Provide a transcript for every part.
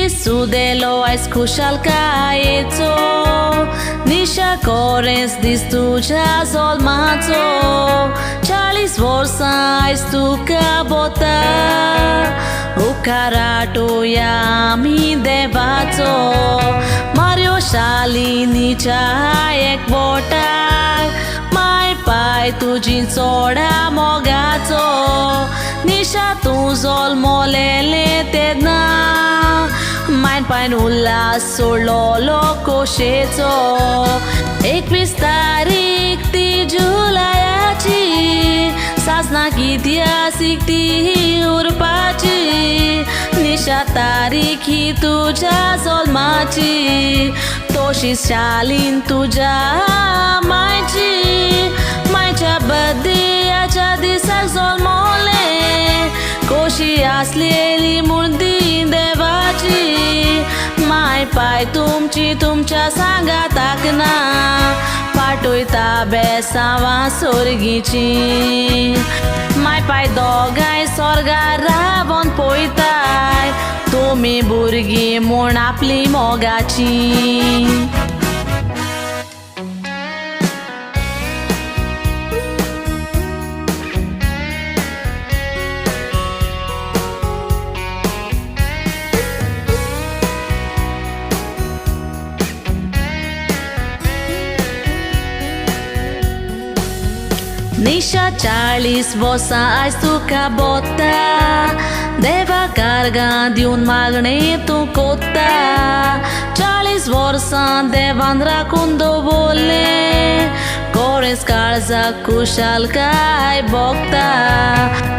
Sudelo आयज खुशालकायेचो निशा coherence दीस तुज्या जोल्माचो 40 वर्सां आयज तुका बोता उकाराटोया आमी देवाचो मार्यो शालिनीच्या एकवटाक माय पाय तुजी चोडा मोगाचो निशा तूं जोल्मोलेले तेन्ना मायन पायन उल्हास सोडलोलो खोशेचो 21 तारीख ती जुलायाची सासनाक इतिहासीक ती उरपाची निशा तारीख ही तुज्या जोल्माची तोशीच शालीन तुज्या मायची मायच्या बर्थडेच्या दिसाक जोल्मोले कोशी आसलेली मुर्दी देवाची माय पाय तुमची तुमच्या सांगाताक ना पाठोयता बेसांवां सोर्गीची माय पाय दोगांय स्वर्गार रावोन पळयताय तुमी भुरगीं म्हूण आपली मोगाची निशा 40 वर्सां आयज तुका बोत्ता देवा कारगां दिवन मागणें तूं कोत्ता 40 वर्सां देवान राखून दवरलें कोरेंस काळजाक खुशालकाय भोगता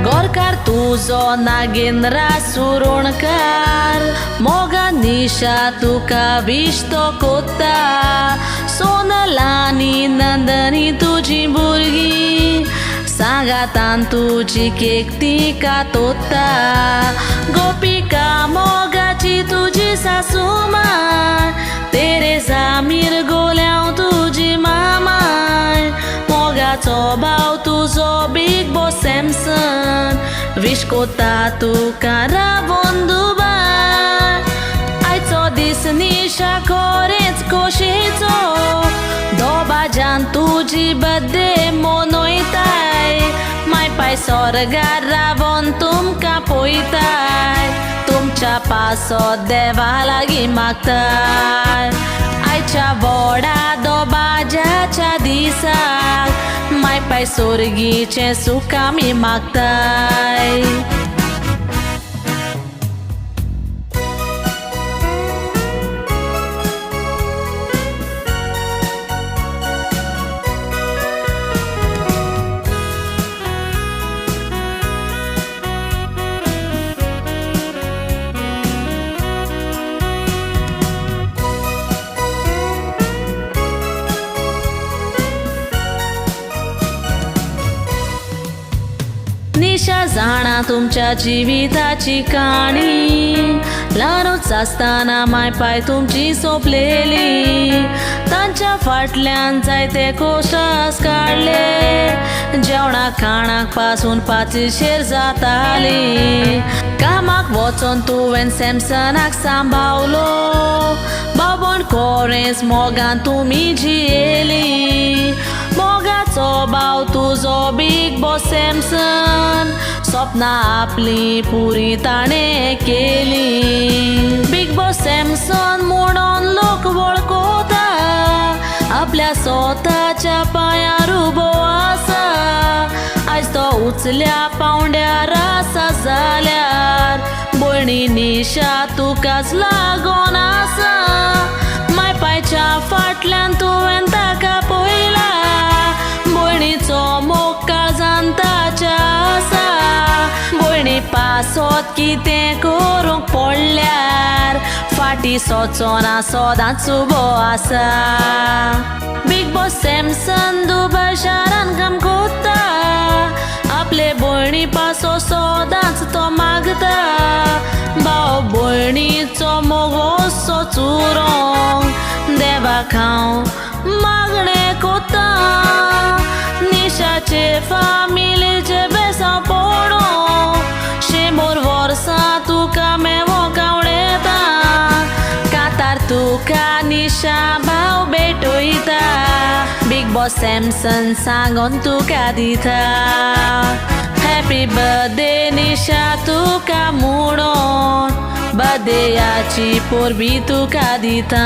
गोरकार तुजो नागेंद्रा सुरोणकार मोगा निशा तुका विश्तो कोत्ता सोनलानी नंदनी तुजी भुरगीं सांगातान तुजी केकती कातोत्ता गोपिका मोगाची तुजी सासूमाय तेरेसा मिरगोल्याव तुजी मामाय मोगाचो भाव तुजो बिग बॉस सॅमसन विश कोत्ता तुका रावोन दुबाय आयचो दीस निशा खरेंच खोशेचो दोबाज्यान तुजी बर्थडे मनयताय माय पाय स्वर्गार रावोन तुमकां पळयताय तुमच्या पासत देवा लागीं मागताय आयच्या व्हडा दोबाज्याच्या दिसाक माय पाय सोर्गीचें सूख आमी मागताय निशा जाणा तुमच्या जिविताची काणी ल्हानूच आसतना माय पाय तुमची सोंपलेली तांच्या फाटल्यान जायते कोश्टास काडले जेवणाक खाणाक पासून पाचशेर जाताली कामाक वचोन तुवें सॅमसनाक सांबाळलो बाबण कोरेंस मोगान तुमी जियेली मोगाचो भाव तुजो बिग बॉस सॅमसन सपनां आपली पुरी ताणें केली बिग बॉस सॅमसन म्हणून लोक वळखता आपल्या स्वताच्या पांयार उबो आसा आयज तो उचल्या पावंड्यार आसा जाल्यार भयणी निशा तुकाच लागोन आसा माय पायच्या फाटल्यान तुवें ताका पळयला भयणीचो मोग काळजान ताच्या आसा भयणी पासत कितें करूंक पडल्यार फाटी सोचोना सदांच उबो आसा बिग बॉस सॅमसन दुबय शारान काम कोत्ता आपले भयणी पासो सदांच तो मागता भाव भयणीचो मोग असो चुरोंक देवाक हांव मागणें कोत्ता निशाचे फामिलीचे बेसांव पडोवंक 100 वर्सां तुका मेवो कावडेता तुका निशा भाव भेटोयता बिग बॉस सॅमसन सांगून तुका दिता हॅपी बर्थडे निशा तुका म्हणून बर्थडेयाची पोरबी तुका दिता